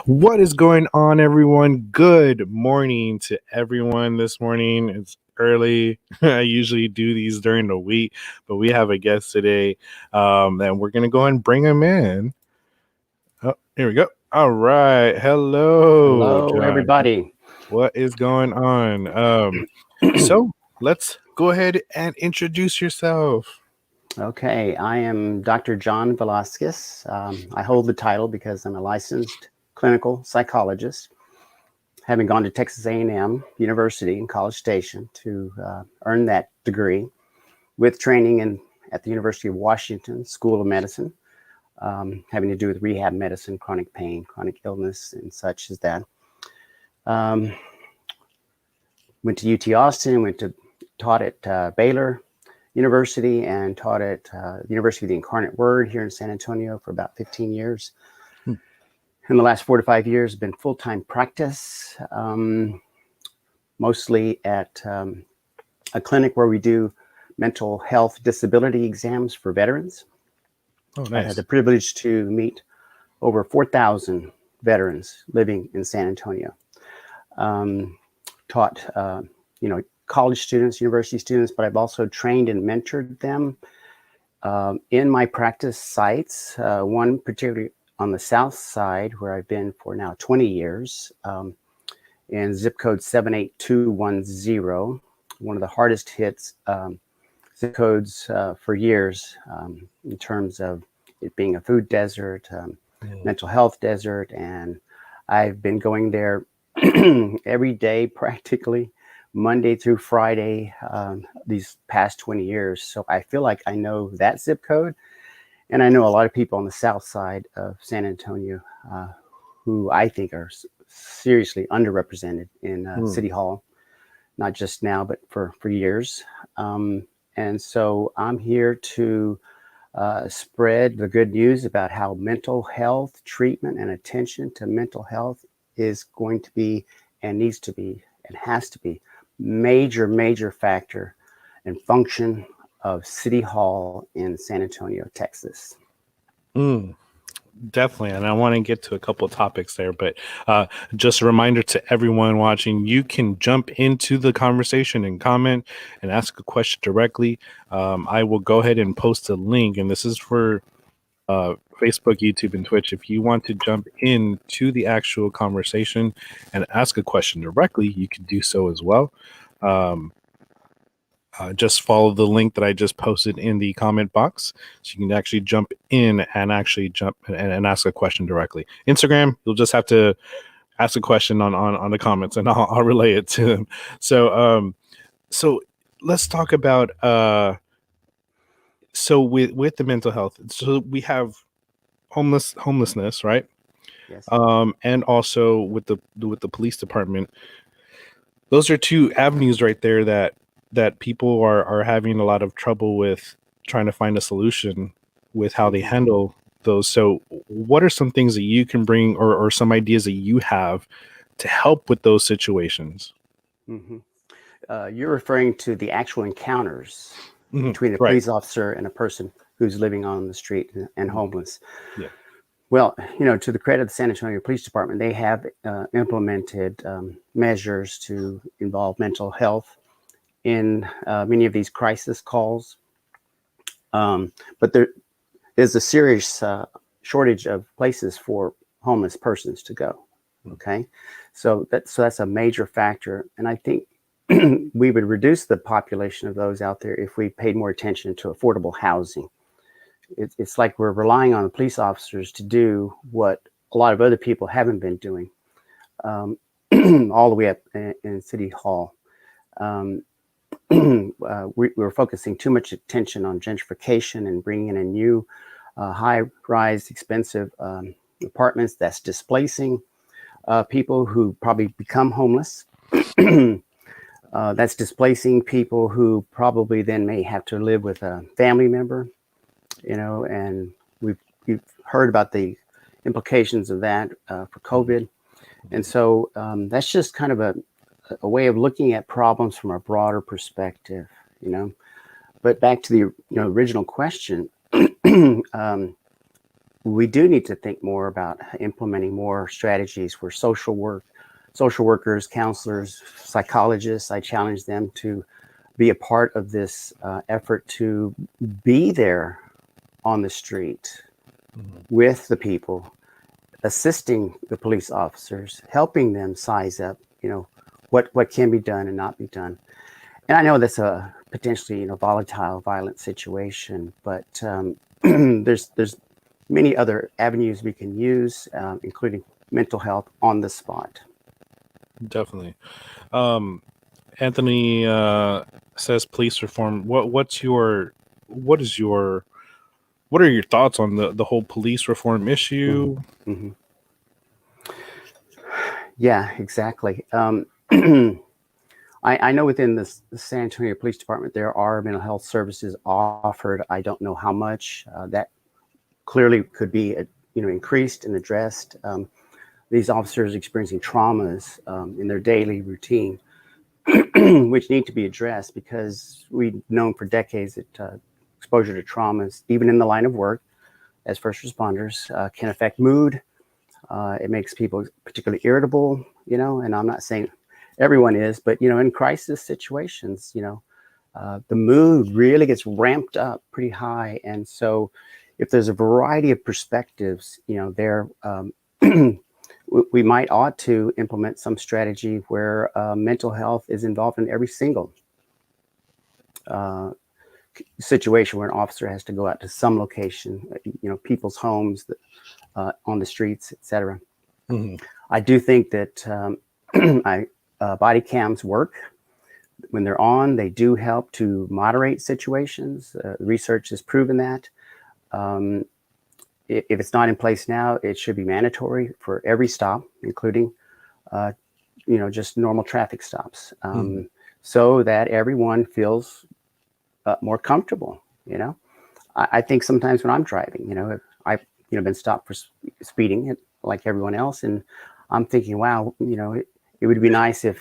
What is going on, everyone? Good morning to everyone this morning. It's early. I usually do these during the week, but we have a guest today, and we're going to go ahead and bring him in. Oh, here we go. All right. Hello, Hello, John. everybody. What is going on? So let's go ahead and introduce yourself. Okay, I am Dr. John Velasquez. I hold the title because I'm a licensed clinical psychologist, having gone to Texas A&M University in College Station to earn that degree with training at the University of Washington School of Medicine, having to do with rehab medicine, chronic pain, chronic illness, and such as that. Went to UT Austin, taught at Baylor University and taught at the University of the Incarnate Word here in San Antonio for about 15 years. In the last 4 to 5 years, been full-time practice, mostly at a clinic where we do mental health disability exams for veterans. Oh, nice. I had the privilege to meet over 4,000 veterans living in San Antonio. Taught, college students, university students, but I've also trained and mentored them in my practice sites, one particularly on the south side where I've been for now 20 years, in zip code 78210, one of the hardest hit zip codes for years in terms of it being a food desert, mental health desert, and I've been going there every day practically, Monday through Friday, these past 20 years. So I feel like I know that zip code, and I know a lot of people on the south side of San Antonio who I think are seriously underrepresented in City Hall, not just now, but for years. And so I'm here to spread the good news about how mental health treatment and attention to mental health is going to be and needs to be and has to be major factor and function of City Hall in San Antonio, Texas. Definitely. And I want to get to a couple of topics there, but just a reminder to everyone watching, you can jump into the conversation and comment and ask a question directly. I will go ahead and post a link, and this is for Facebook, YouTube, and Twitch. If you want to jump into the actual conversation and ask a question directly, you can do so as well. Just follow the link that I just posted in the comment box, so you can actually jump in and actually and ask a question directly. Instagram, you'll just have to ask a question on the comments, and I'll relay it to them. So let's talk about so with the mental health. So we have homelessness, right? Yes. And also with the police department. Those are two avenues right there that people are having a lot of trouble with trying to find a solution with how they handle those. So what are some things that you can bring or some ideas that you have to help with those situations? Mm-hmm. You're referring to the actual encounters between a Right. police officer and a person who's living on the street and homeless. Yeah. Well, to the credit of the San Antonio Police Department, they have implemented measures to involve mental health in many of these crisis calls. But there is a serious shortage of places for homeless persons to go. Okay. So that's a major factor. And I think we would reduce the population of those out there if we paid more attention to affordable housing. It's like we're relying on the police officers to do what a lot of other people haven't been doing, all the way up in City Hall. We're focusing too much attention on gentrification and bringing in new high-rise, expensive apartments that's displacing people who probably become homeless. That's displacing people who probably then may have to live with a family member, and we've heard about the implications of that for COVID. And so that's just kind of a a way of looking at problems from a broader perspective, you know. But back to the original question, we do need to think more about implementing more strategies for social workers, counselors, psychologists. I challenge them to be a part of this effort to be there on the street with the people, assisting the police officers, helping them size up, what can be done and not be done. And I know that's a potentially, volatile, violent situation, but there's many other avenues we can use, including mental health on the spot. Definitely. Anthony says police reform. What are your thoughts on the whole police reform issue? Mm-hmm. Yeah, exactly. I know within the San Antonio Police Department, there are mental health services offered. I don't know how much. That clearly could be, increased and addressed. These officers experiencing traumas in their daily routine, which need to be addressed, because we've known for decades that exposure to traumas, even in the line of work as first responders, can affect mood. It makes people particularly irritable, and I'm not saying everyone is, but, in crisis situations, the mood really gets ramped up pretty high. And so if there's a variety of perspectives, there, we might ought to implement some strategy where mental health is involved in every single situation where an officer has to go out to some location, people's homes, on the streets, etc. Mm-hmm. I do think that body cams work. When they're on, they do help to moderate situations. Research has proven that. If it's not in place now, it should be mandatory for every stop, including, just normal traffic stops, so that everyone feels more comfortable. I think sometimes when I'm driving, I've been stopped for speeding like everyone else, and I'm thinking, wow, it would be nice if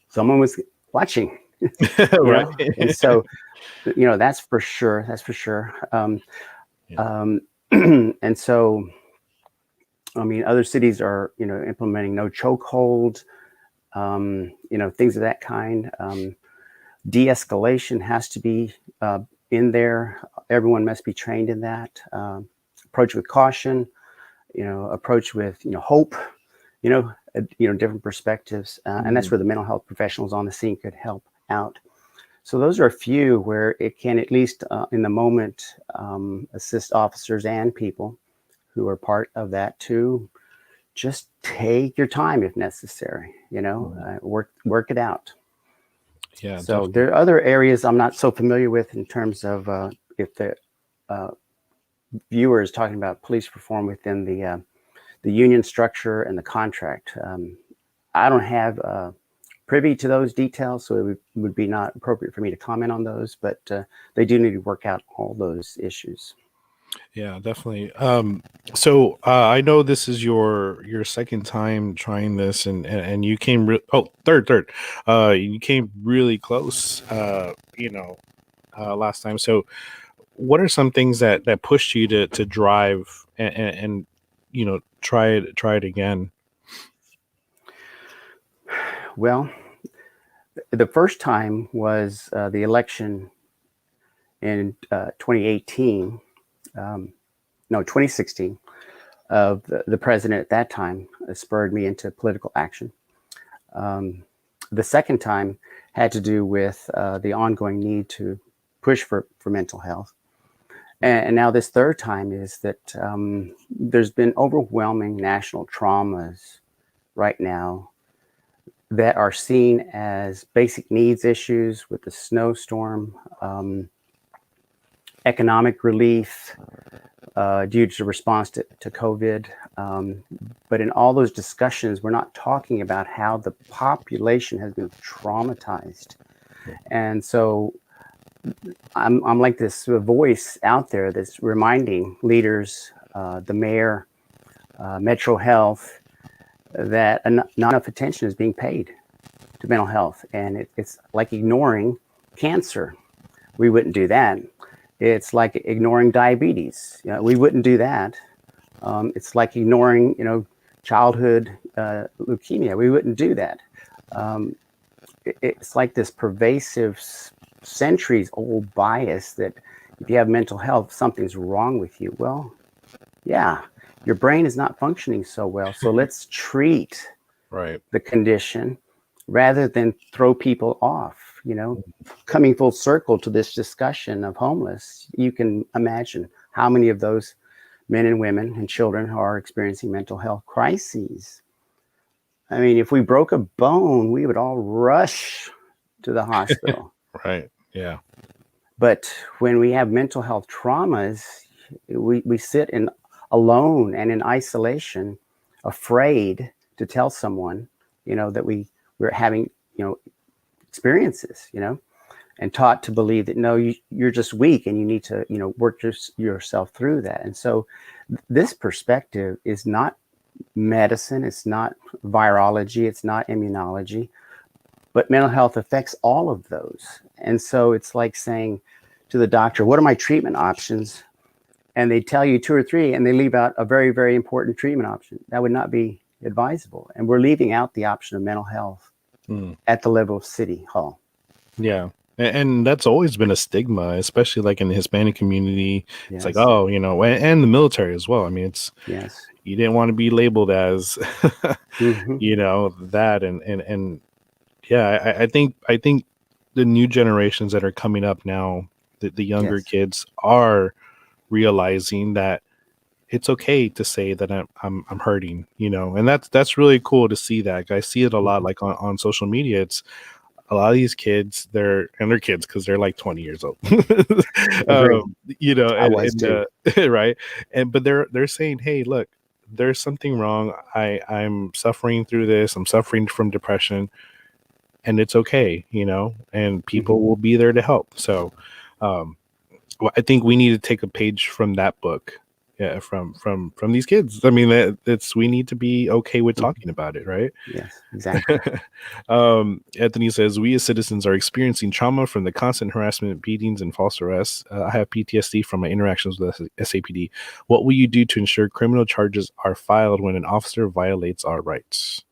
someone was watching. Right. And so, that's for sure. That's for sure. And so, I mean, other cities are, implementing no chokehold, things of that kind. De-escalation has to be in there. Everyone must be trained in that. Approach with caution, approach with, hope, different perspectives. And that's where the mental health professionals on the scene could help out. So those are a few where it can, at least in the moment, assist officers and people who are part of that to just take your time if necessary, work it out. Yeah. So Definitely. there are other areas I'm not so familiar with in terms of if the viewer is talking about police reform within the union structure and the contract. I don't have privy to those details, so it would be not appropriate for me to comment on those, but they do need to work out all those issues. Yeah, definitely. So I know this is your second time trying this, and you came third. You came really close. Last time. So, what are some things that pushed you to drive and try it again? Well, the first time was the election in 2018. No, 2016, of the president at that time spurred me into political action. The second time had to do with the ongoing need to push for mental health. And now this third time is that there's been overwhelming national traumas right now that are seen as basic needs issues with the snowstorm, economic relief, due to response to COVID. But in all those discussions, we're not talking about how the population has been traumatized. And so I'm like this voice out there that's reminding leaders, the mayor, Metro Health, that not enough attention is being paid to mental health, and it's like ignoring cancer. We wouldn't do that. It's like ignoring diabetes. We wouldn't do that. It's like ignoring, childhood leukemia. We wouldn't do that. It's like this pervasive, centuries old bias that if you have mental health, something's wrong with you. Well, yeah, your brain is not functioning so well. So let's treat Right. the condition rather than throw people off. Coming full circle to this discussion of homeless, you can imagine how many of those men and women and children are experiencing mental health crises. I mean, if we broke a bone, we would all rush to the hospital. Right. Yeah. But when we have mental health traumas, we sit alone and in isolation, afraid to tell someone, that we're having, experiences, and taught to believe that, no, you're just weak and you need to, work yourself through that. And so this perspective is not medicine. It's not virology. It's not immunology, but mental health affects all of those. And so it's like saying to the doctor, what are my treatment options? And they tell you 2 or 3, and they leave out a very, very important treatment option. That would not be advisable. And we're leaving out the option of mental health at the level of City Hall. Yeah. And that's always been a stigma, especially like in the Hispanic community. Yes. It's like, oh, and the military as well. I mean, yes, you didn't want to be labeled as, mm-hmm. that. And yeah, I think the new generations that are coming up now, the younger Yes. kids are realizing that it's okay to say that I'm hurting, and that's really cool to see that. I see it a lot, like on social media. It's a lot of these kids, they're kids because they're like 20 years old. Agree. I was and too. right. But they're saying, hey, look, there's something wrong. I'm suffering through this. I'm suffering from depression, and it's okay, and people will be there to help. So I think we need to take a page from that book. Yeah, from these kids. I mean, we need to be okay with talking about it, right? Yes, exactly. Anthony says, we as citizens are experiencing trauma from the constant harassment, beatings, and false arrests. I have PTSD from my interactions with SAPD. What will you do to ensure criminal charges are filed when an officer violates our rights?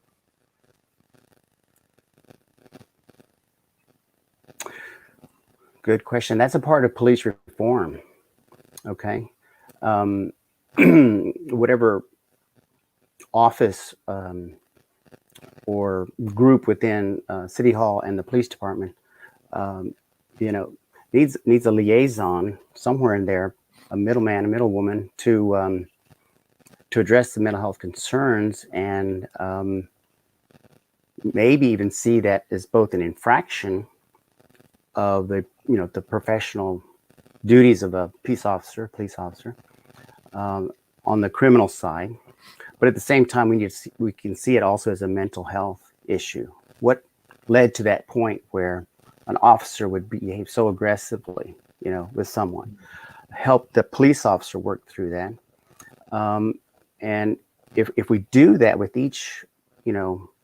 Good question. That's a part of police reform. Okay. Whatever office or group within City Hall and the police department, needs a liaison somewhere in there, a middleman, a middlewoman to address the mental health concerns, and maybe even see that as both an infraction of the professional duties of a police officer, on the criminal side. But at the same time, we can see it also as a mental health issue. What led to that point where an officer would behave so aggressively, with someone? Help the police officer work through that. And if we do that with each,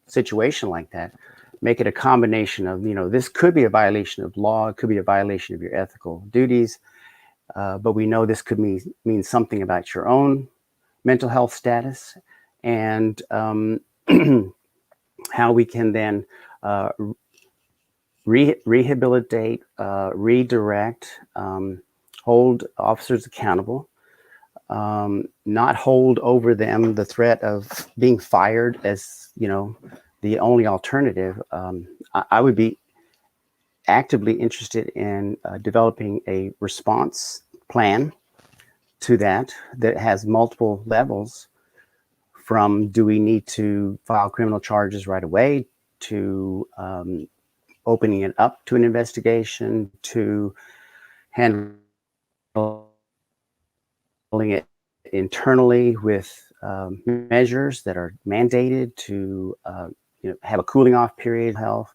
situation like that, make it a combination of, this could be a violation of law, it could be a violation of your ethical duties, but we know this could mean something about your own mental health status, and how we can then rehabilitate, redirect, hold officers accountable, not hold over them the threat of being fired as, the only alternative. I would be actively interested in developing a response plan to that has multiple levels, from do we need to file criminal charges right away, to opening it up to an investigation, to handling it internally with measures that are mandated to have a cooling off period. Health.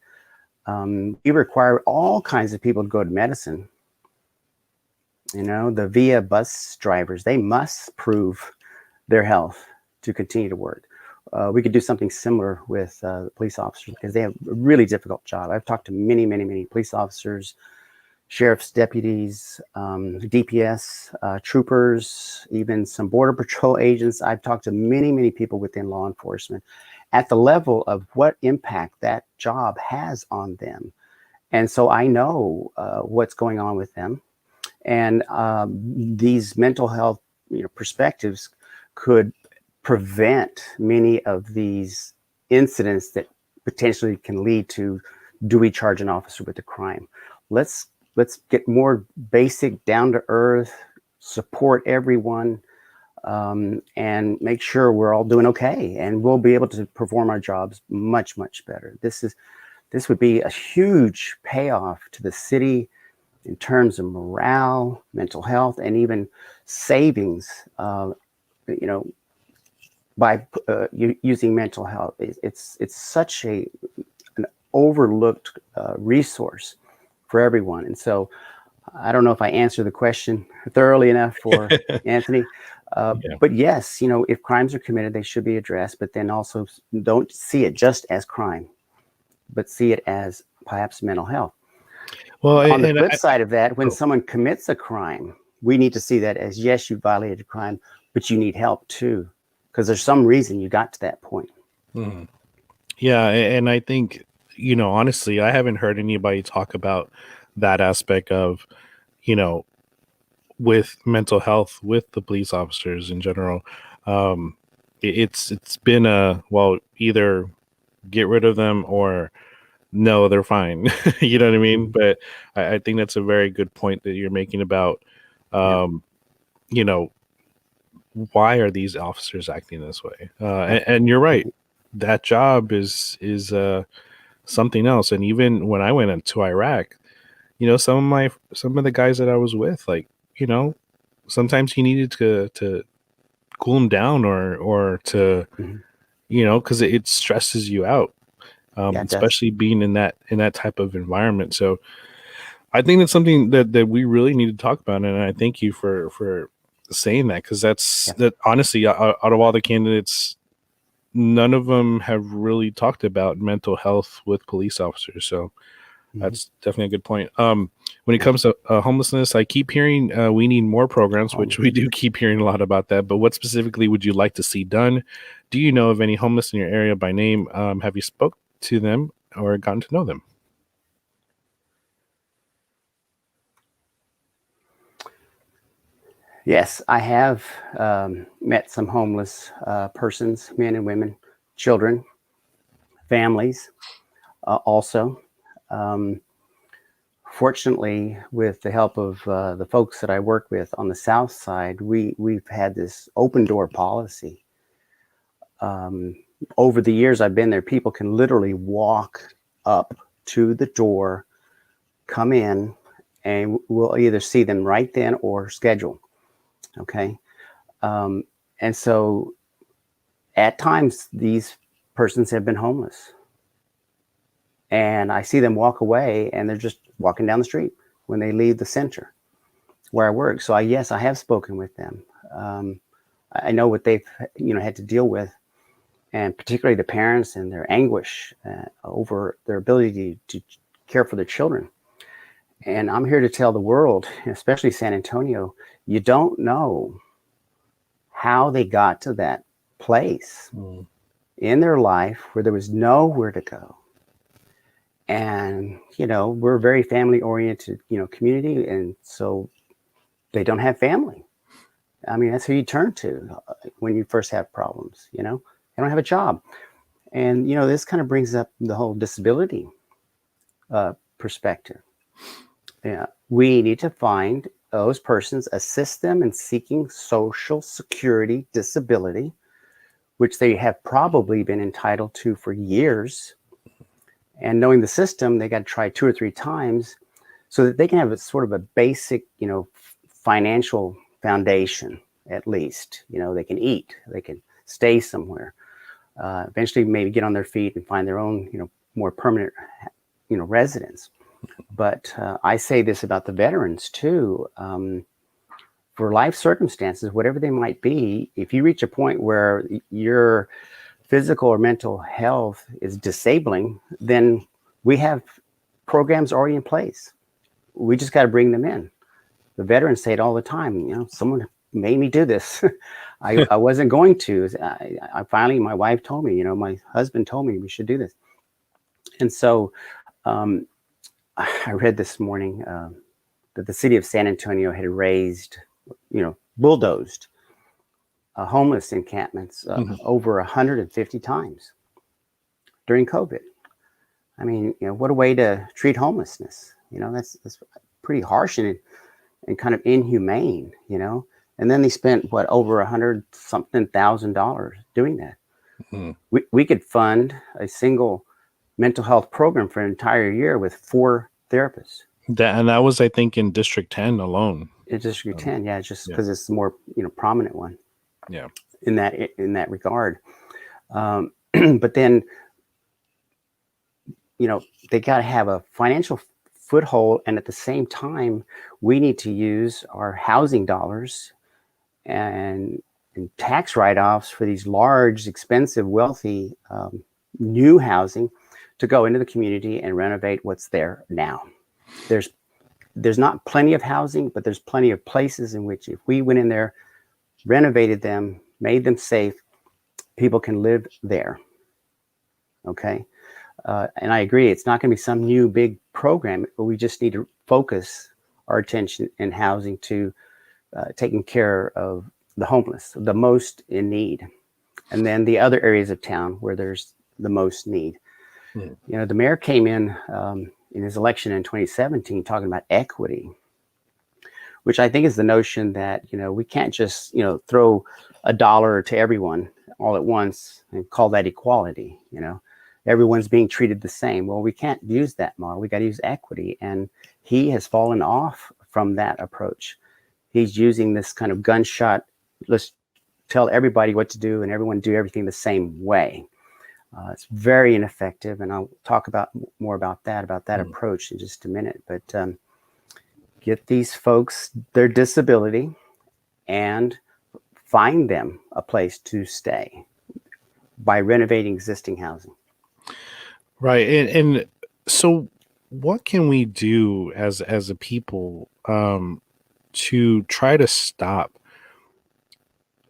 We require all kinds of people to go to medicine. The VIA bus drivers, they must prove their health to continue to work. we could do something similar with police officers because they have a really difficult job. I've talked to many police officers, sheriff's deputies, DPS, troopers, even some border patrol agents. I've talked to many people within law enforcement at the level of what impact that job has on them. And so I know what's going on with them. And these mental health perspectives could prevent many of these incidents that potentially can lead to, do we charge an officer with a crime? Let's get more basic, down to earth, support everyone, and make sure we're all doing okay, and we'll be able to perform our jobs much better. This would be a huge payoff to the city in terms of morale, mental health, and even savings. By using mental health, it's such an overlooked resource for everyone. And so I don't know if I answered the question thoroughly enough for Anthony, but yes, if crimes are committed, they should be addressed, but then also don't see it just as crime, but see it as perhaps mental health. Well, on the flip side of that, when someone commits a crime, we need to see that as, yes, you violated a crime, but you need help too, because there's some reason you got to that point. Mm-hmm. Yeah, and I think, honestly, I haven't heard anybody talk about that aspect of, with mental health with the police officers in general. It's been either get rid of them or no, they're fine. You know what I mean? Mm-hmm. But I think that's a very good point that you're making about, why are these officers acting this way? And you're right. That job is something else. And even when I went into Iraq, some of the guys that I was with, like, sometimes you needed to cool them down or to, because it stresses you out, especially being in that type of environment. So I think that's something that we really need to talk about. And I thank you for saying that, because that honestly, out of all the candidates, none of them have really talked about mental health with police officers. So that's definitely a good point. When it comes to homelessness, I keep hearing we need more programs, which we do keep hearing a lot about that. But what specifically would you like to see done? Do you know of any homeless in your area by name? Have you spoke to them or gotten to know them? Yes, I have met some homeless persons, men and women, children, families also. Fortunately, with the help of the folks that I work with on the South Side, we've had this open door policy. Over the years I've been there, people can literally walk up to the door, come in, and we'll either see them right then or schedule. Okay. And so at times these persons have been homeless, and I see them walk away and they're just walking down the street when they leave the center where I work. So yes, I have spoken with them. I know what they've, had to deal with, and particularly the parents and their anguish over their ability to care for their children. And I'm here to tell the world, especially San Antonio, you don't know how they got to that place in their life where there was nowhere to go. And, we're a very family oriented, community. And so they don't have family. I mean, that's who you turn to when you first have problems, they don't have a job. And, this kind of brings up the whole disability perspective. Yeah, we need to find those persons, assist them in seeking Social Security disability, which they have probably been entitled to for years. And knowing the system, they got to try 2 or 3 times so that they can have a sort of a basic, financial foundation, at least. They can eat, they can stay somewhere, eventually maybe get on their feet and find their own, more permanent, residence. But I say this about the veterans too. For life circumstances, whatever they might be, if you reach a point where you're physical or mental health is disabling, then we have programs already in place. We just got to bring them in. The veterans say it all the time. You know, someone made me do this. I wasn't going to. I finally, my wife told me, you know, my husband told me we should do this. And so um, I read this morning that the city of San Antonio had raised, you know, bulldozed homeless encampments over 150 times during COVID. I mean, you know, what a way to treat homelessness. You know, that's pretty harsh and kind of inhumane, you know. And then they spent what, over $100,000 doing that. We could fund a single mental health program for an entire year with 4 therapists. That was, I think, in District 10 alone. In District 10, yeah, just because it's the more, you know, prominent one. Yeah. In that regard, but then, you know, they got to have a financial foothold, and at the same time, we need to use our housing dollars and tax write-offs for these large, expensive, wealthy new housing to go into the community and renovate what's there now. There's not plenty of housing, but there's plenty of places in which if we went in there, renovated them, made them safe, people can live there. Okay. And I agree, it's not going to be some new big program, but we just need to focus our attention in housing to taking care of the homeless, the most in need. And then the other areas of town where there's the most need. You know, the mayor came in his election in 2017 talking about equity, which I think is the notion that, you know, we can't just, you know, throw $1 to everyone all at once and call that equality. You know, everyone's being treated the same. Well, we can't use that model. We got to use equity. And he has fallen off from that approach. He's using this kind of gunshot, let's tell everybody what to do and everyone do everything the same way. It's very ineffective. And I'll talk more about that approach in just a minute. But get these folks their disability and find them a place to stay by renovating existing housing. Right. And so what can we do as a people to try to stop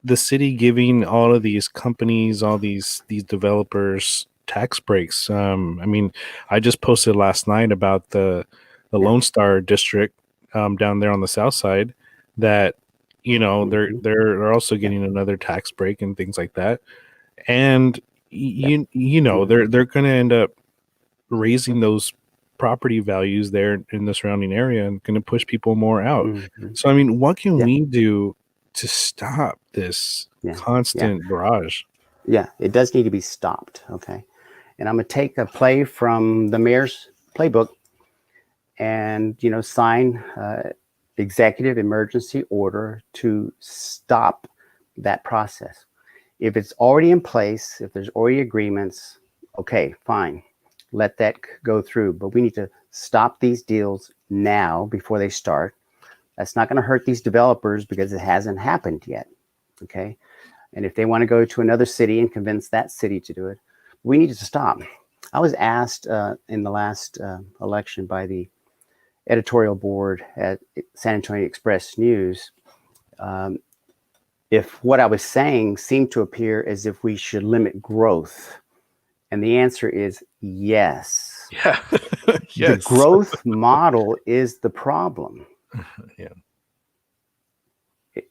the city giving all of these companies, all these developers tax breaks? I mean, I just posted last night about the Lone Star district down there on the south side that, you know, they're also getting another tax break and things like that. And you know, they're going to end up raising those property values there in the surrounding area and going to push people more out. So I mean, what can we do to stop this constant barrage? Yeah, it does need to be stopped. Okay. And I'm going to take a play from the mayor's playbook and, you know, sign executive emergency order to stop that process. If it's already in place, if there's already agreements, okay, fine, let that go through. But we need to stop these deals now before they start. That's not going to hurt these developers because it hasn't happened yet. Okay. And if they want to go to another city and convince that city to do it, we need to stop. I was asked in the last election by the editorial board at San Antonio Express News if what I was saying seemed to appear as if we should limit growth. And the answer is yes. Yeah. Yes. The growth model is the problem. Yeah.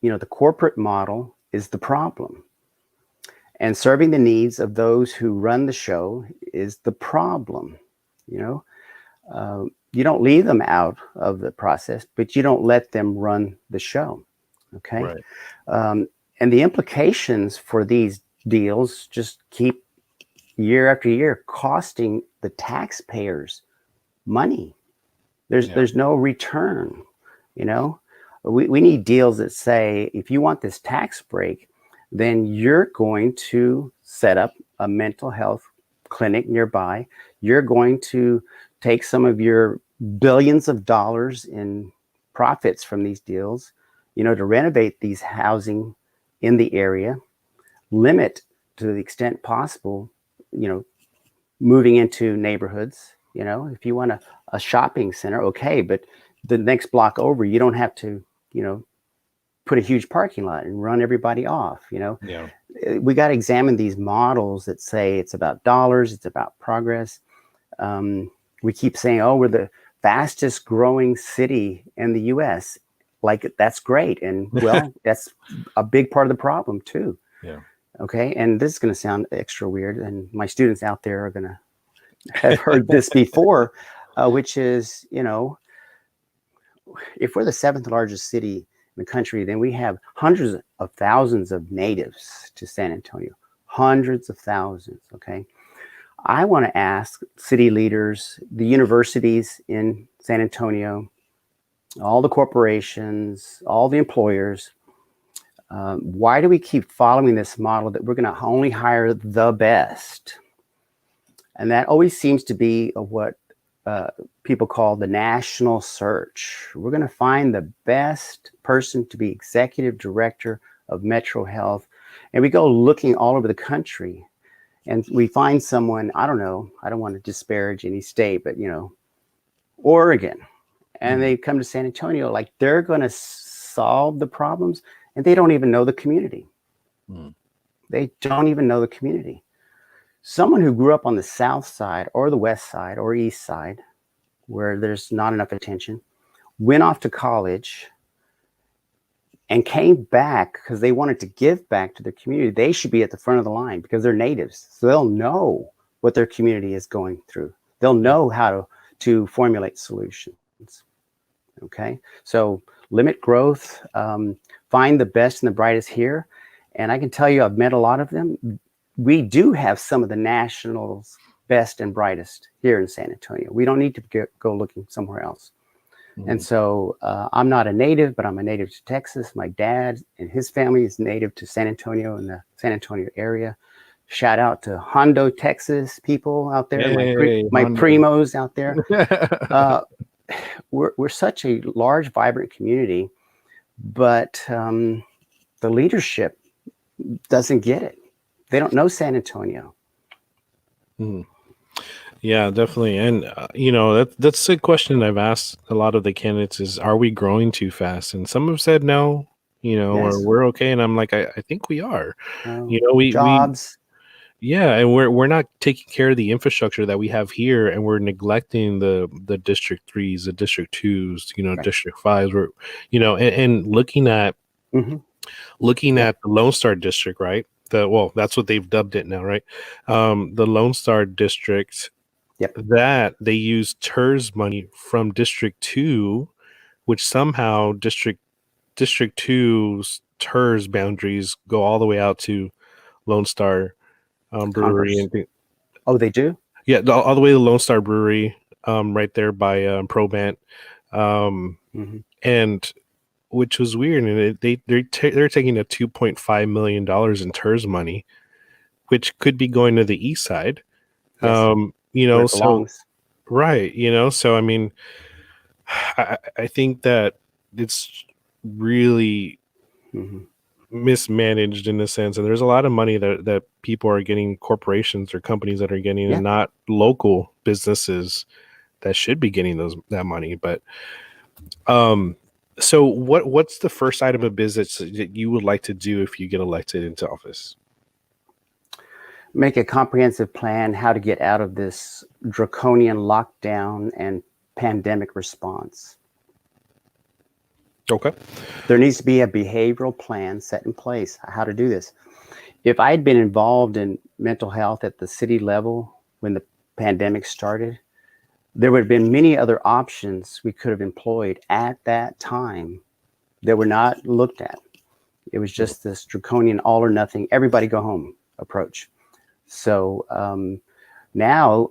You know, the corporate model is the problem. And serving the needs of those who run the show is the problem. You know, you don't leave them out of the process, but you don't let them run the show. Okay. Right. And the implications for these deals just keep year after year costing the taxpayers money. There's no return. You know, we need deals that say, if you want this tax break, then you're going to set up a mental health clinic nearby. You're going to take some of your billions of dollars in profits from these deals, you know, to renovate these housing in the area, limit to the extent possible, moving into neighborhoods. If you want a shopping center, okay, but the next block over, you don't have to, put a huge parking lot and run everybody off. Yeah. We got to examine these models that say it's about dollars, it's about progress. We keep saying, oh, we're the fastest growing city in the US. Like, that's great. And well, that's a big part of the problem too. Yeah. Okay. And this is going to sound extra weird. And my students out there are going to have heard this before, which is, if we're the seventh largest city in the country, then we have hundreds of thousands of natives to San Antonio, hundreds of thousands. Okay. I want to ask city leaders, the universities in San Antonio, all the corporations, all the employers, why do we keep following this model that we're going to only hire the best? And that always seems to be what people call the national search. We're going to find the best person to be executive director of Metro Health. And we go looking all over the country. And we find someone, I don't know, I don't want to disparage any state, but, Oregon. And they come to San Antonio like they're going to solve the problems, and they don't even know the community. They don't even know the community. Someone who grew up on the south side or the west side or east side, where there's not enough attention, went off to college and came back because they wanted to give back to their community. They should be at the front of the line because they're natives. So they'll know what their community is going through. They'll know how to formulate solutions. Okay, so limit growth, find the best and the brightest here. And I can tell you, I've met a lot of them. We do have some of the national's best and brightest here in San Antonio. We don't need to go looking somewhere else. And so I'm not a native, but I'm a native to Texas. My dad and his family is native to San Antonio and the San Antonio area. Shout out to Hondo, Texas people out there, my primos out there. We're such a large, vibrant community, but the leadership doesn't get it. They don't know San Antonio. Yeah, definitely. And, that's a question I've asked a lot of the candidates is, are we growing too fast? And some have said no, or we're okay. And I'm like, I think we are. Jobs. And we're not taking care of the infrastructure that we have here, and we're neglecting the District 3s, the District 2s, right. District 5s. We're, and looking at the Lone Star District, right? That's what they've dubbed it now, right? The Lone Star District. That they use TERS money from District 2, which somehow District 2's TERS boundaries go all the way out to Lone Star Brewery. And they do? Yeah, all the way to Lone Star Brewery, right there by Probant, and which was weird. And they're taking a $2.5 million in TERS money, which could be going to the east side. So right, so I mean, I think that it's really mismanaged in a sense, and there's a lot of money that people are getting, corporations or companies that are getting, and not local businesses that should be getting that money. But so what's the first item of business that you would like to do if you get elected into office? Make a comprehensive plan how to get out of this draconian lockdown and pandemic response. Okay. There needs to be a behavioral plan set in place how to do this. If I had been involved in mental health at the city level when the pandemic started, there would have been many other options we could have employed at that time that were not looked at. It was just this draconian all or nothing, everybody go home approach. So now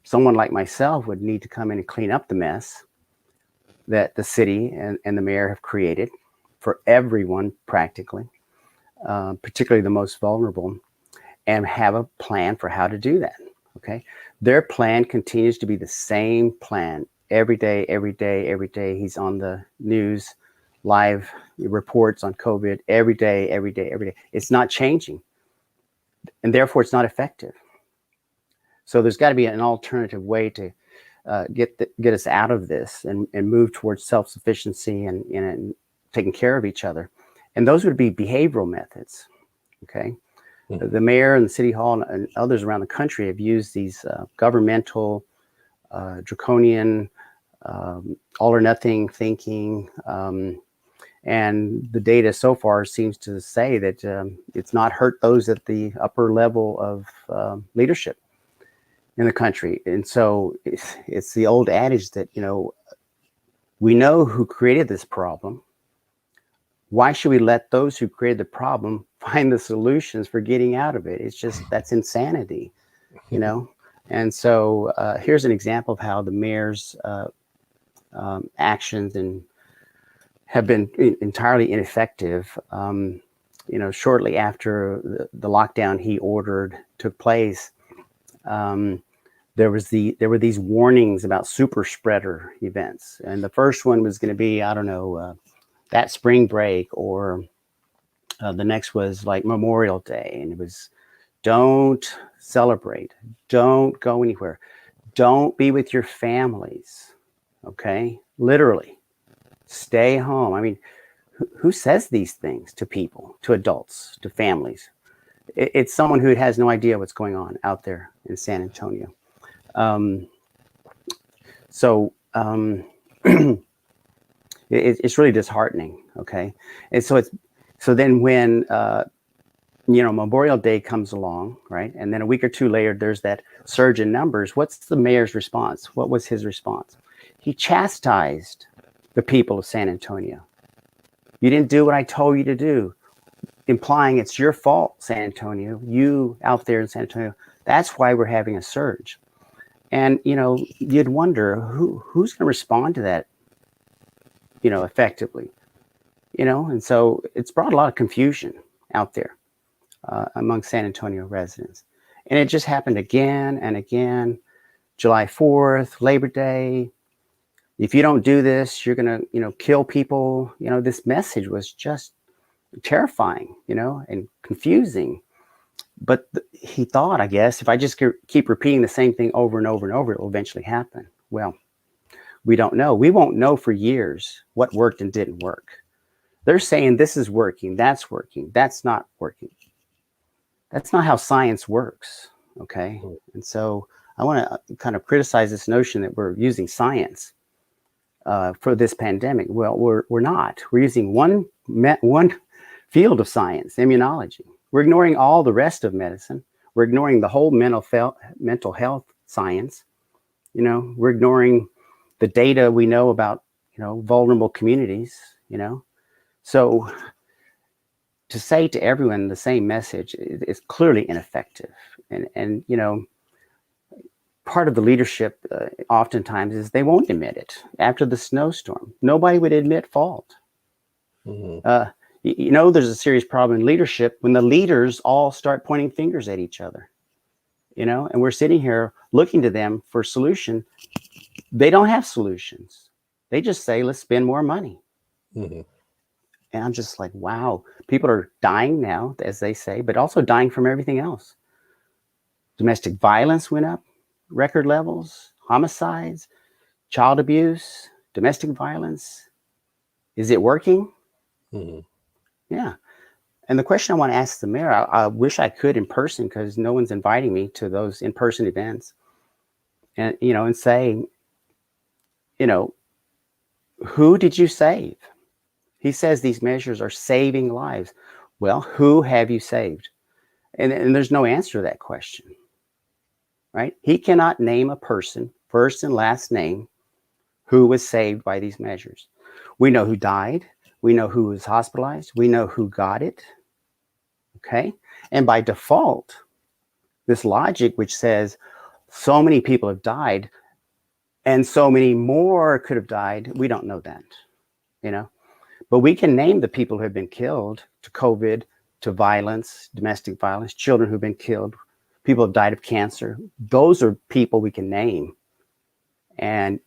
someone like myself would need to come in and clean up the mess that the city and the mayor have created for everyone practically, particularly the most vulnerable, and have a plan for how to do that. Okay. Their plan continues to be the same plan every day. He's on the news, live reports on COVID every day. It's not changing. and therefore it's not effective. So there's got to be an alternative way to get us out of this and move towards self-sufficiency and taking care of each other. And those would be behavioral methods. Okay. Mm-hmm. The mayor and the city hall and others around the country have used these governmental, draconian, all or nothing thinking. And the data so far seems to say that it's not hurt those at the upper level of leadership in the country. And so it's the old adage that, we know who created this problem. Why should we let those who created the problem find the solutions for getting out of it? It's just, that's insanity, And so here's an example of how the mayor's actions have been entirely ineffective. Shortly after the lockdown he ordered took place, there were these warnings about super spreader events, and the first one was going to be, I don't know, that spring break, or the next was like Memorial Day, and it was, don't celebrate, don't go anywhere, don't be with your families. Okay, literally, stay home. I mean, who says these things to people, to adults, to families? It's someone who has no idea what's going on out there in San Antonio. It's really disheartening. Okay. And so then when, Memorial Day comes along, right? And then a week or two later, there's that surge in numbers. What's the mayor's response? What was his response? He chastised the people of San Antonio. You didn't do what I told you to do, implying it's your fault, San Antonio, you out there in San Antonio. That's why we're having a surge. And, you'd wonder who's going to respond to that, effectively, and so it's brought a lot of confusion out there among San Antonio residents. And it just happened again and again. July 4th, Labor Day. If you don't do this, you're going to, kill people. This message was just terrifying, and confusing. But he thought, I guess, if I just keep repeating the same thing over and over and over, it will eventually happen. Well, we don't know. We won't know for years what worked and didn't work. They're saying this is working, that's not working. That's not how science works, okay? And so I want to kind of criticize this notion that we're using science for this pandemic. Well, we're not. We're using one field of science, immunology. We're ignoring all the rest of medicine. We're ignoring the whole mental health science. We're ignoring the data we know about, vulnerable communities, So to say to everyone the same message is clearly ineffective. And part of the leadership oftentimes is they won't admit it. After the snowstorm, nobody would admit fault. Mm-hmm. There's a serious problem in leadership when the leaders all start pointing fingers at each other, and we're sitting here looking to them for solution. They don't have solutions. They just say, let's spend more money. Mm-hmm. And I'm just like, wow, people are dying now, as they say, but also dying from everything else. Domestic violence went up, record levels, homicides, child abuse, domestic violence. Is it working? Mm-hmm. Yeah. And the question I want to ask the mayor, I wish I could in person, because no one's inviting me to those in-person events. And, and say, who did you save? He says these measures are saving lives. Well, who have you saved? And there's no answer to that question, right? He cannot name a person, first and last name, who was saved by these measures. We know who died. We know who was hospitalized. We know who got it. Okay. And by default, this logic which says so many people have died and so many more could have died, we don't know that, But we can name the people who have been killed to COVID, to violence, domestic violence, children who've been killed, people who have died of cancer. Those are people we can name. And,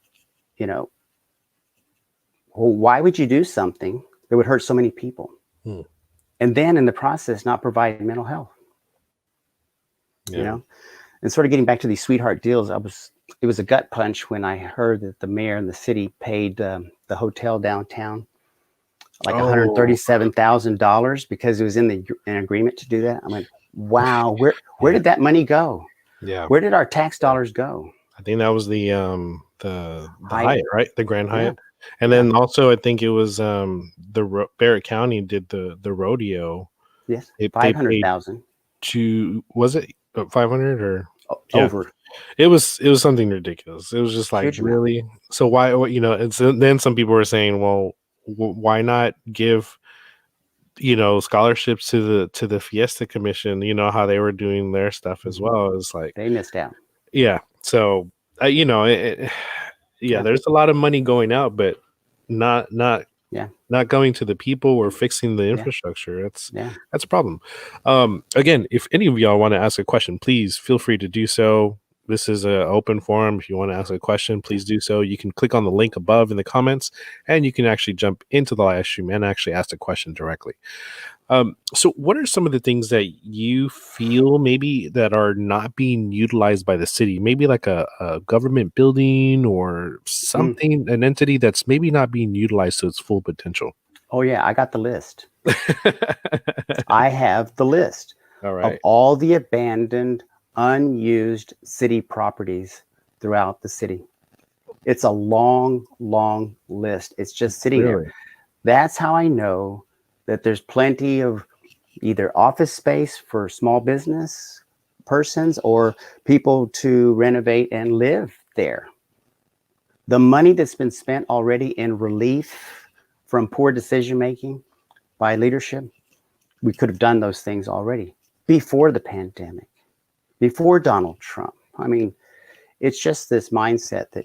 why would you do something that would hurt so many people? And then in the process, not provide mental health? you Yeah. know. And sort of getting back to these sweetheart deals, it was a gut punch when I heard that the mayor and the city paid the hotel downtown like Oh, $137,000 because it was in an agreement to do that. I went, wow, where yeah. did that money go? Yeah. Where did our tax Yeah. dollars go? I think that was the Hyatt, Hyatt, right? The Grand yeah, Hyatt. And yeah, then also I think it was Barrett County did the rodeo. yes, They five hundred paid thousand to, was it 500 or yeah, over, it was something ridiculous. It was just like, huge amount. really? So why, and so then some people were saying, well, why not give, scholarships to the Fiesta Commission, how they were doing their stuff as Mhm. well. It's like, They missed out. yeah. So, yeah, Yeah, there's a lot of money going out, but not not yeah, not going to the people or fixing the yeah, infrastructure. yeah. That's a problem. Again, if any of y'all want to ask a question, please feel free to do so. This is an open forum. If you want to ask a question, please do so. You can click on the link above in the comments, and you can actually jump into the live stream and actually ask the question directly. So what are some of the things that you feel maybe that are not being utilized by the city? Maybe like a government building or Mm. something, an entity that's maybe not being utilized to its full potential. Oh yeah, I got the list. I have the list All of right. all the abandoned, unused city properties throughout the city. It's a long, long list. It's just sitting there. Really? That's how I know that there's plenty of either office space for small business persons or people to renovate and live there. The money that's been spent already in relief from poor decision making by leadership, we could have done those things already before the pandemic, before Donald Trump. I mean, it's just this mindset that,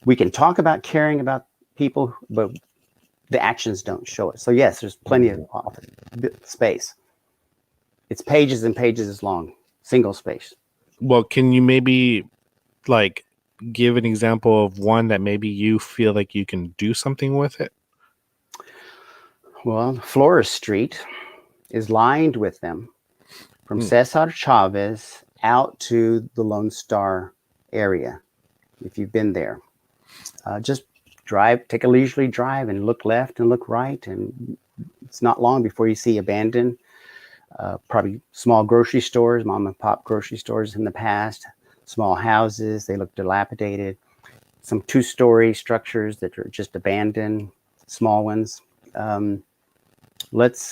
we can talk about caring about people, but the actions don't show it. So yes, there's plenty of office space. It's pages and pages long, single space. Well, can you maybe like give an example of one that maybe you feel like you can do something with it? Well, Flores Street is lined with them from Hmm. Cesar Chavez out to the Lone Star area. If you've been there, just take a leisurely drive and look left and look right. And it's not long before you see abandoned, probably small grocery stores, mom and pop grocery stores in the past, small houses. They look dilapidated. Some 2-story structures that are just abandoned, small ones. Let's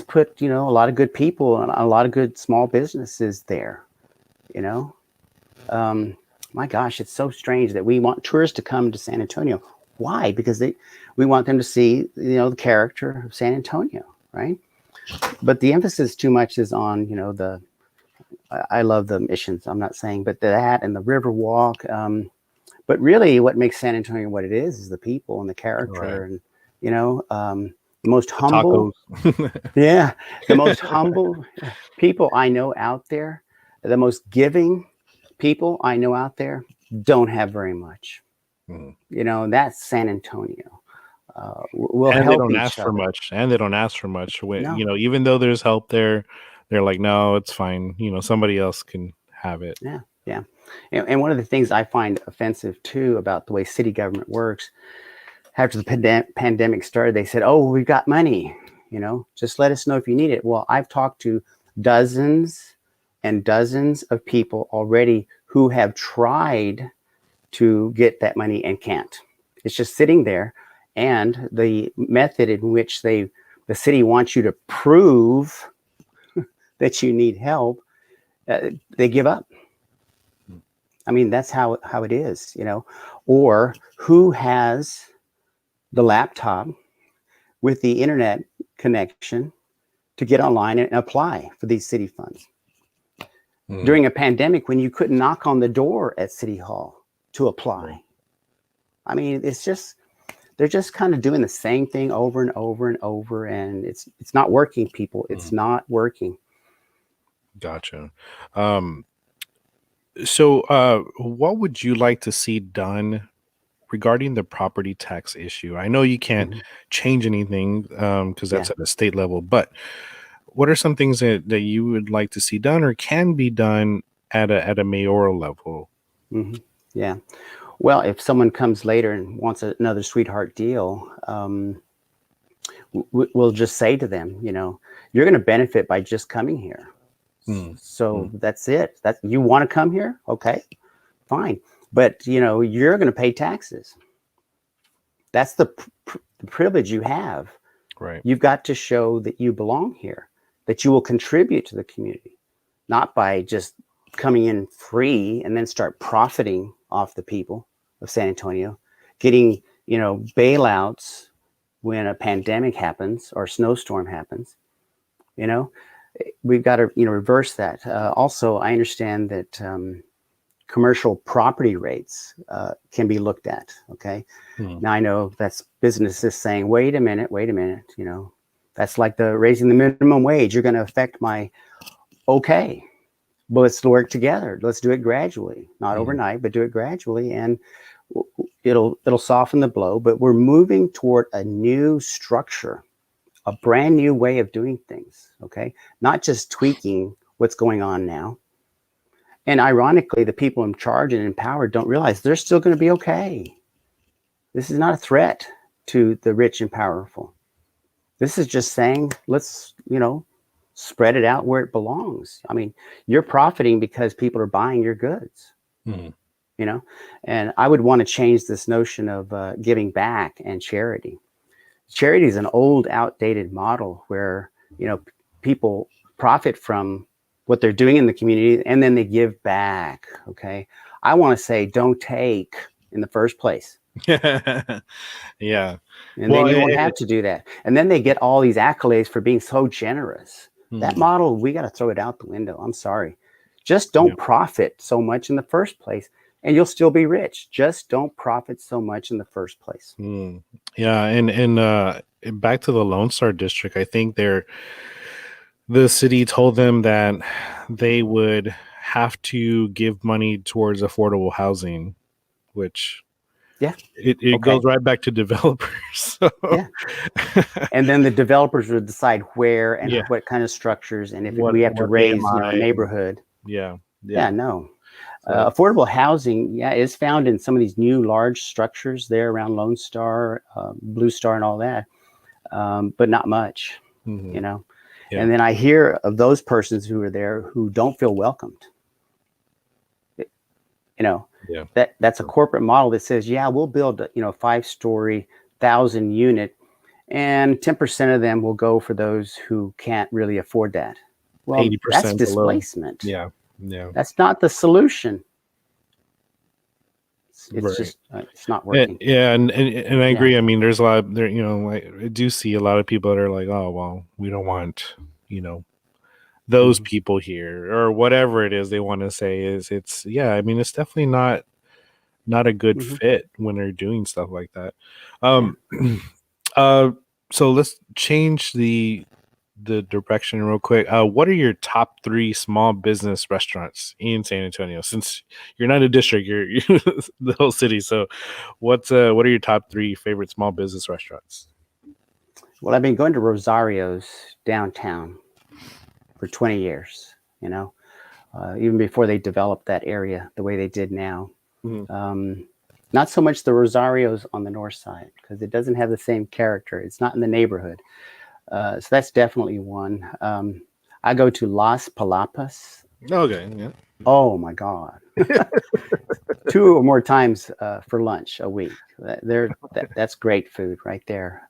put a lot of good people and a lot of good small businesses there. You know, my gosh, it's so strange that we want tourists to come to San Antonio. Why? Because we want them to see the character of San Antonio, right? But the emphasis too much is on I love the missions. I'm not saying, but that and the river walk. But really, what makes San Antonio what it is the people and the All right. character, and the most humble. Tacos. Yeah, the most humble people I know out there, the most giving people I know out there don't have very much. Mhm. That's San Antonio. We'll And they help don't each ask for other. much. And they don't ask for much. No, Even though there's help there, they're like, no, it's fine. Somebody else can have it. yeah, yeah. And one of the things I find offensive too about the way city government works, after the pandemic started, they said, "Oh, we've got money. Just let us know if you need it." Well, I've talked to dozens and dozens of people already who have tried to get that money and can't. It's just sitting there, and the method in which the city wants you to prove that you need help, they give up. I mean, that's how it is, Or who has the laptop with the internet connection to get online and apply for these city funds Mm. during a pandemic when you couldn't knock on the door at City Hall to apply. I mean, they're just kind of doing the same thing over and over and over, and it's not working, people. It's not working. Gotcha. Um, so, what would you like to see done regarding the property tax issue? I know you can't Mhm. change anything because Yeah. that's at a state level, but what are some things that you would like to see done or can be done at a mayoral level? Hmm. Yeah. Well, if someone comes later and wants another sweetheart deal, we'll just say to them, you're going to benefit by just coming here. Mm, So mm, that's it. That you want to come here? Okay, fine. But you're going to pay taxes. That's the privilege you have. right. You've got to show that you belong here, that you will contribute to the community, not by just coming in free and then start profiting off the people of San Antonio, getting, bailouts when a pandemic happens or a snowstorm happens. You know, we've got to, reverse that. Also, I understand that commercial property rates can be looked at. Okay. Mm, Now I know that's businesses saying, wait a minute, that's like the raising the minimum wage. You're going to affect my, okay, but let's work together. Let's do it gradually, not mm, overnight, but do it gradually. And it'll soften the blow, but we're moving toward a new structure, a brand new way of doing things. Okay. Not just tweaking what's going on now. And ironically, the people in charge and in power don't realize they're still going to be okay. This is not a threat to the rich and powerful. This is just saying, let's, spread it out where it belongs. I mean, you're profiting because people are buying your goods, mm, and I would want to change this notion of giving back and charity. Charity is an old, outdated model where, people profit from what they're doing in the community and then they give back. Okay. I want to say, don't take in the first place. yeah. And then Well, you won't have to do that. And then they get all these accolades for being so generous. That mm, model, we got to throw it out the window. I'm sorry. Just yeah. don't profit so much in the first place and you'll still be rich. Just don't profit so much in the first place. Mm, yeah, and back to the Lone Star District, I think the city told them that they would have to give money towards affordable housing, which Yeah. it Okay. goes right back to developers. So Yeah. And then the developers would decide where and yeah, what kind of structures. And if we have to what raise, a AMI, neighborhood. yeah, yeah. Yeah, no. So Affordable housing, yeah, is found in some of these new large structures there around Lone Star, Blue Star, and all that, but not much, mhm, you know. yeah, And then I hear of those persons who are there who don't feel welcomed. You know, yeah, that's a corporate model that says, yeah, we'll build, 5-story, 1,000-unit, and 10% of them will go for those who can't really afford that. Well, that's 80% below. displacement. Yeah, yeah, That's not the solution. It's right. just it's not working. Yeah, and I Yeah. agree. I mean, there's a lot there. I do see a lot of people that are like, oh well, we don't want you know those Hmm. people here or whatever it is they want to say is it's yeah. I mean, it's definitely not a good Hmm. fit when they're doing stuff like that. Yeah. Um, uh, so let's change the direction real quick. What are your top 3 small business restaurants in San Antonio? Since you're not a district, you're the whole city. So, what are your top 3 favorite small business restaurants? Well, I've been going to Rosario's downtown for 20 years. Even before they developed that area the way they did now. Mhm. Um, Not so much the Rosario's on the north side because it doesn't have the same character. It's not in the neighborhood. So that's definitely one. I go to Las Palapas. Okay, yeah. Oh my God. 2 or more times for lunch a week. That's great food right there.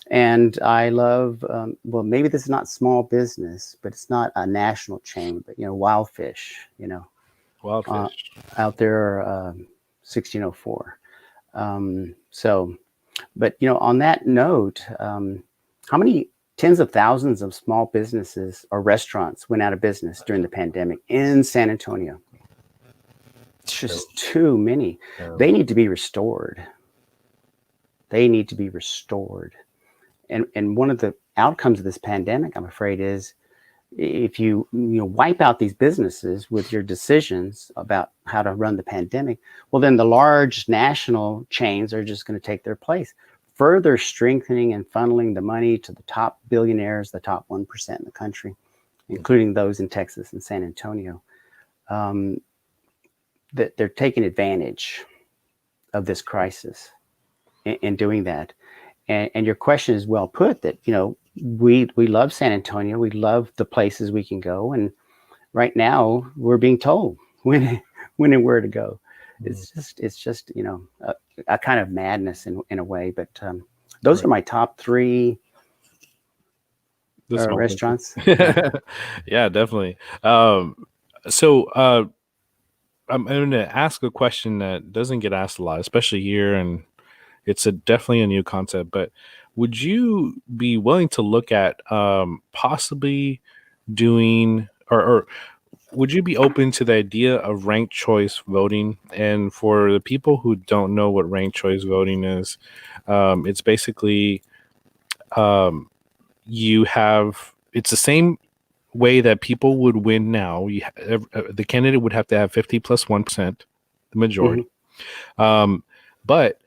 And I love, well, maybe this is not small business, but it's not a national chain, but, Wild Fish, uh, Wildfish. out there, 1604. So, but, on that note, how many tens of thousands of small businesses or restaurants went out of business during the pandemic in San Antonio? It's Ter- just too many. They Terrible. need to be restored. They need to be restored. And one of the outcomes of this pandemic, I'm afraid, is if you wipe out these businesses with your decisions about how to run the pandemic, well, then the large national chains are just going to take their place. further strengthening and funneling the money to the top billionaires, the top 1% in the country, including those in Texas and San Antonio. That they're taking advantage of this crisis in doing that. And your question is well put, that, we love San Antonio. We love the places we can go. And right now we're being told when and where to go. It's just a kind of madness in a way. But those are my top three restaurants. Yeah, definitely. So I'm going to ask a question that doesn't get asked a lot, especially here, and it's definitely a new concept. But would you be willing to look at possibly doing, or would you be open to the idea of ranked choice voting? And for the people who don't know what ranked choice voting is, it's basically it's the same way that people would win now. The candidate would have to have 50 plus 1%, the majority. But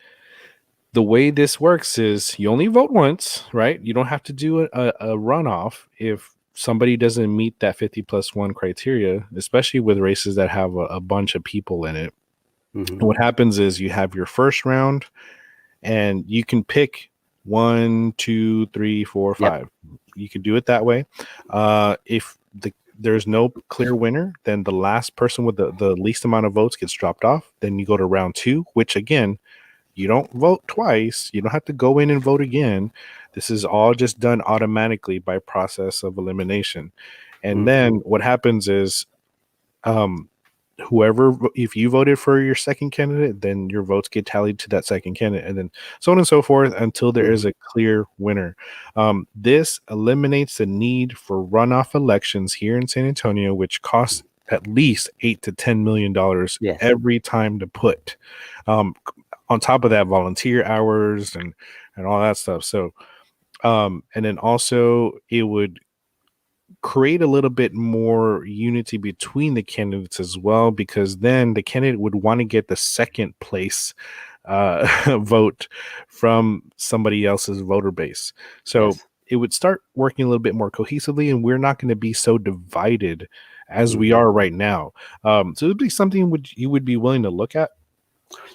the way this works is you only vote once, right? You don't have to do a runoff if somebody doesn't meet that 50 plus 1 criteria, especially with races that have a bunch of people in it. What happens is you have your first round and you can pick 1, 2, 3, 4, 5. Yep. You can do it that way. If there's no clear winner, then the last person with the least amount of votes gets dropped off. Then you go to round 2, which again, you don't vote twice. You don't have to go in and vote again. This is all just done automatically by process of elimination. And then what happens is if you voted for your second candidate, then your votes get tallied to that second candidate, and then so on and so forth until there is a clear winner. This eliminates the need for runoff elections here in San Antonio, which costs at least $8 to $10 million every time to put. On top of that, volunteer hours and all that stuff. So, and then also it would create a little bit more unity between the candidates as well, because then the candidate would want to get the second place vote from somebody else's voter base. So it would start working a little bit more cohesively, and we're not going to be so divided as we are right now. So it would be something you would be willing to look at?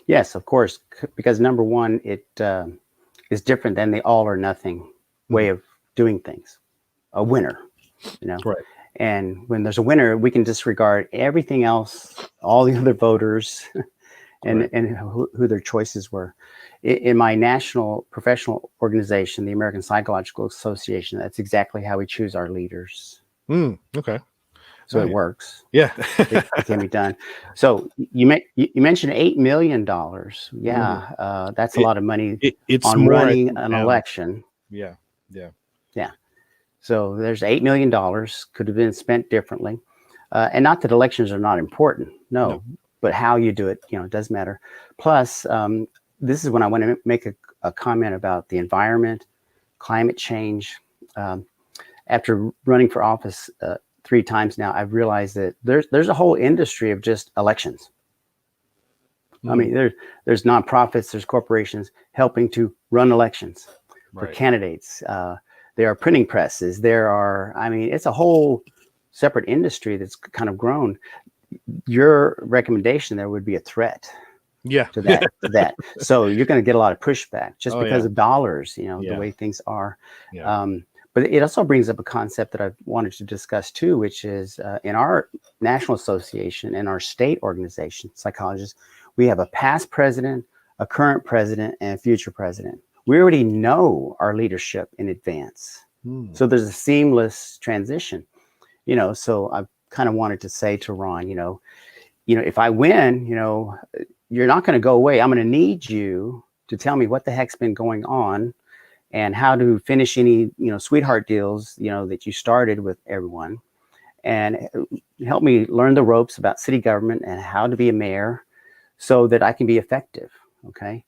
Yes, of course, because number one, it is different than the all or nothing way of doing things. A winner, right? And when there's a winner, we can disregard everything else, all the other voters, and who their choices were. In my national professional organization, the American Psychological Association, that's exactly how we choose our leaders. Okay. So it works. Yeah. it can be done. So you mentioned $8 million. Yeah. That's a lot of money it's on more running an election. Yeah. So there's $8 million could have been spent differently. And not that elections are not important. No. But how you do it, it does matter. Plus, this is when I want to make a comment about the environment, climate change. After running for office 3 times now, I've realized that there's a whole industry of just elections. I mean, there's nonprofits, there's corporations helping to run elections for candidates. There are printing presses. It's a whole separate industry that's kind of grown. Your recommendation there would be a threat to that. So you're going to get a lot of pushback just because of dollars, the way things are. But it also brings up a concept that I've wanted to discuss too, which is in our national association and our state organization, psychologists, we have a past president, a current president, and a future president. We already know our leadership in advance. So there's a seamless transition, so I kind of wanted to say to Ron, if I win, you're not going to go away. I'm going to need you to tell me what the heck's been going on and how to finish any, sweetheart deals, that you started with everyone, and help me learn the ropes about city government and how to be a mayor so that I can be effective. Okay.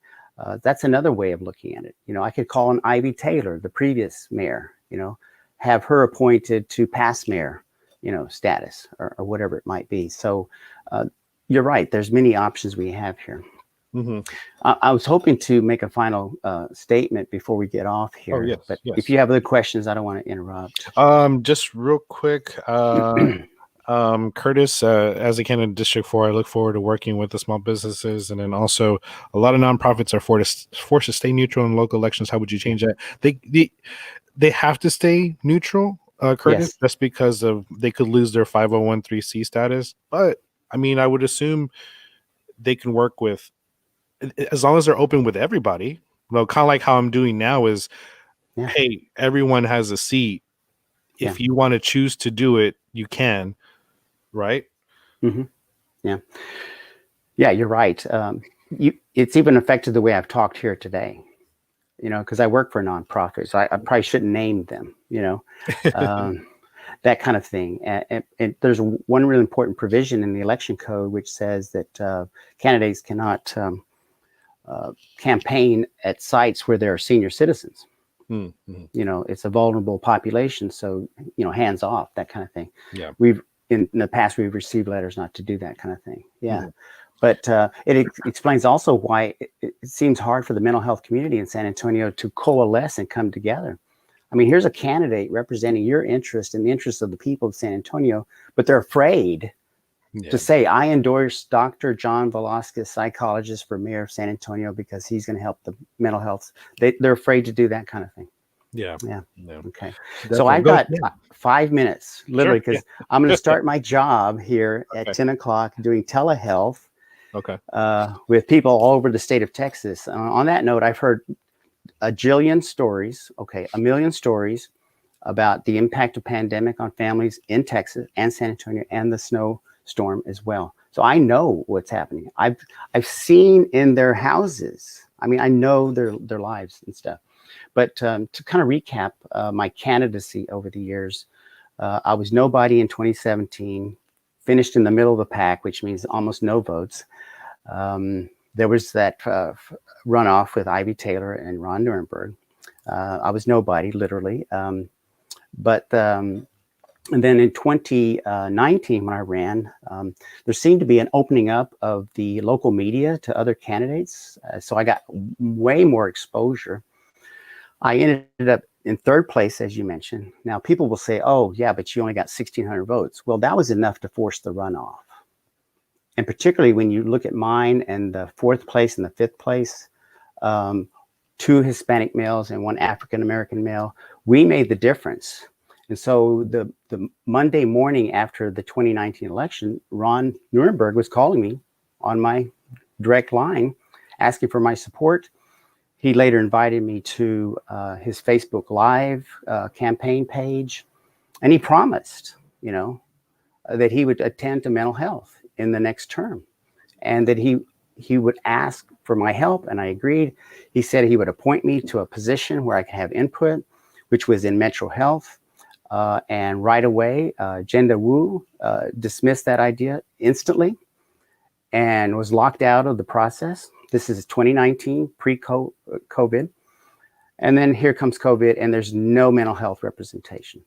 That's another way of looking at it. I could call on Ivy Taylor, the previous mayor, have her appointed to past mayor, status or whatever it might be. So you're right. There's many options we have here. Hmm. I was hoping to make a final statement before we get off Oh, here, yes, but if yes. you have other questions, I don't want to interrupt. Just real quick, Curtis, as a candidate in District 4, I look forward to working with the small businesses, and then also a lot of nonprofits are forced to stay neutral in local elections. How would you change that? They have to stay neutral, Curtis, Yes. just because of they could lose their 501(c) status. But I mean, I would assume they can work with as long as they're open with everybody. Well, kind of like how I'm doing now is, Yeah. hey, everyone has a seat. Yeah. If you want to choose to do it, you can, right? Hmm. Yeah. Yeah, you're right. It's even affected the way I've talked here today, because I work for nonprofits. I probably shouldn't name them, um, that kind of thing. And there's one really important provision in the election code which says that candidates cannot campaign at sites where there are senior citizens. Mm-hmm. It's a vulnerable population, so hands off, that kind of thing. Yeah. We've in the past we've received letters not to do that kind of thing. Yeah. Mhm. But it explains also why it seems hard for the mental health community in San Antonio to coalesce and come together. I mean, here's a candidate representing your interest and the interests of the people of San Antonio, but they're afraid to Yeah. say, I endorse Dr. John Velasquez, psychologist, for mayor of San Antonio because he's going to help the mental health. They're afraid to do that kind of thing. Yeah. Yeah. Yeah. Okay. So Definitely. I've Go. got Yeah. 5 minutes, Sure. literally, Yeah. because I'm going to start my job here at Okay. 10 o'clock doing telehealth Okay. with people all over the state of Texas. On that note, I've heard a million stories about the impact of pandemic on families in Texas and San Antonio and the snowstorm as well. So I know what's happening. I've seen in their houses. I mean, I know their lives and stuff. But to kind of recap my candidacy over the years, I was nobody in 2017, finished in the middle of the pack, which means almost no votes. There was that runoff with Ivy Taylor and Ron Nuremberg. I was nobody, literally. And then in 2019, when I ran, there seemed to be an opening up of the local media to other candidates. So I got way more exposure. I ended up in third place, as you mentioned. Now, people will say, oh, yeah, but you only got 1,600 votes. Well, that was enough to force the runoff. And particularly when you look at mine and the fourth place and the fifth place, two Hispanic males and one African-American male, we made the difference. And so the Monday morning after the 2019 election, Ron Nuremberg was calling me on my direct line, asking for my support. He later invited me to his Facebook Live campaign page, and he promised, that he would attend to mental health in the next term, and that he would ask for my help, and I agreed. He said he would appoint me to a position where I could have input, which was in mental health. And right away, Jenda Wu dismissed that idea instantly and was locked out of the process. This is 2019, pre-COVID. And then here comes COVID, and there's no mental health representation.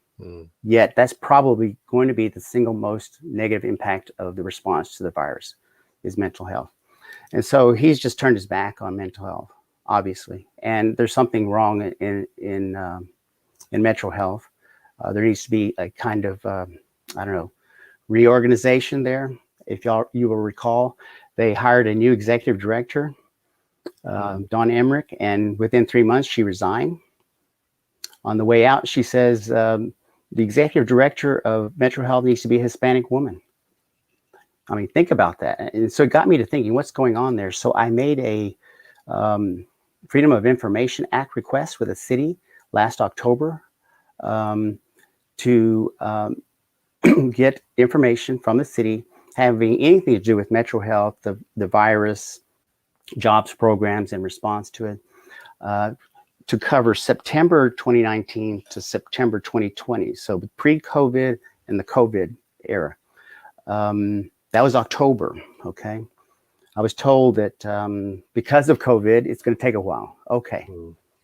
Yet that's probably going to be the single most negative impact of the response to the virus is mental health. And so he's just turned his back on mental health, obviously. And there's something wrong in mental health. There needs to be a kind of, reorganization there. If you will recall, they hired a new executive director, Dawn Emmerich, and within 3 months she resigned. On the way out, she says the executive director of mental health needs to be a Hispanic woman. I mean, think about that. And so it got me to thinking, what's going on there? So I made a Freedom of Information Act request with the city last October to get information from the city having anything to do with mental health, the virus, jobs programs in response to it, to cover September 2019 to September 2020. So pre-COVID and the COVID era. That was October, okay? I was told that because of COVID, it's going to take a while. Okay,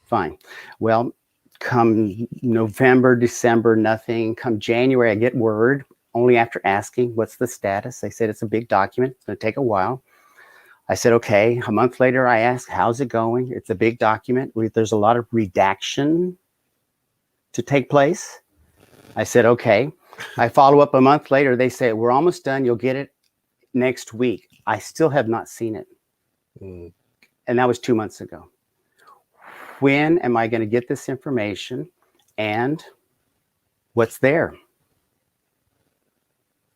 fine. Well, come November, December, nothing. Come January, I get word, only after asking, what's the status? They said it's a big document. It's going to take a while. I said, okay. A month later, I asked, how's it going? It's a big document. There's a lot of redaction to take place. I said, okay. I follow up a month later. They say, we're almost done. You'll get it next week. I still have not seen it. Mm. And that was 2 months ago. When am I going to get this information and what's there?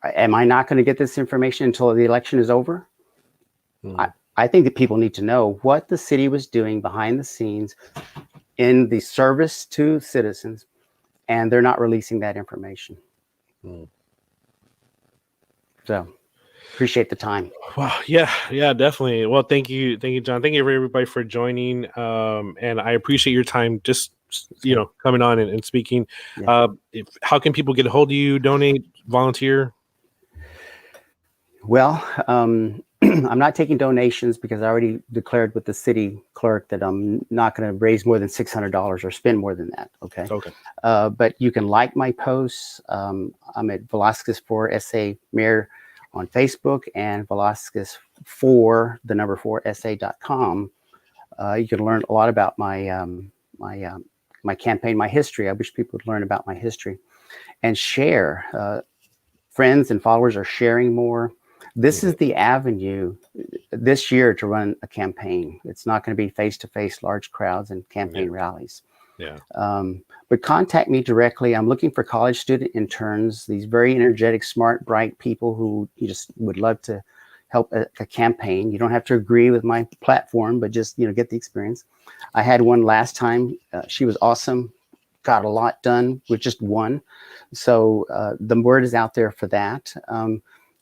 Am I not going to get this information until the election is over? Mm. I think that people need to know what the city was doing behind the scenes in the service to citizens, and they're not releasing that information. Mm. So appreciate the time. Wow. Yeah, definitely. Well, thank you, John. Thank you everybody for joining. And I appreciate your time just coming on and speaking. Yeah. How can people get a hold of you, donate, volunteer? Well, I'm not taking donations because I already declared with the city clerk that I'm not going to raise more than $600 or spend more than that. Okay. But you can like my posts. I'm at Velasquez 4 SA Mayor on Facebook and Velasquez 4 SA.com. You can learn a lot about my my campaign, my history. I wish people would learn about my history and share. Friends and followers are sharing more. This is the avenue this year to run a campaign. It's not going to be face-to-face, large crowds and campaign rallies. Yeah. But contact me directly. I'm looking for college student interns, these very energetic, smart, bright people who you just would love to help a campaign. You don't have to agree with my platform, but just get the experience. I had one last time. She was awesome. Got a lot done with just one. So the word is out there for that.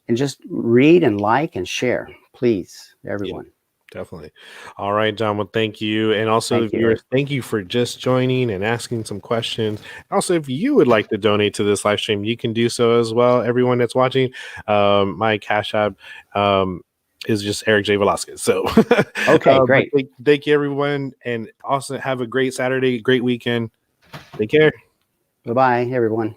And just read and like and share, please, everyone. Yeah, definitely. All right, John. Well, thank you. And also, viewers, thank you for just joining and asking some questions. Also, if you would like to donate to this live stream, you can do so as well. Everyone that's watching, my Cash App is just Eric J. Velasquez. So, okay, great. Thank you, everyone. And also have a great Saturday, great weekend. Take care. Bye-bye, everyone.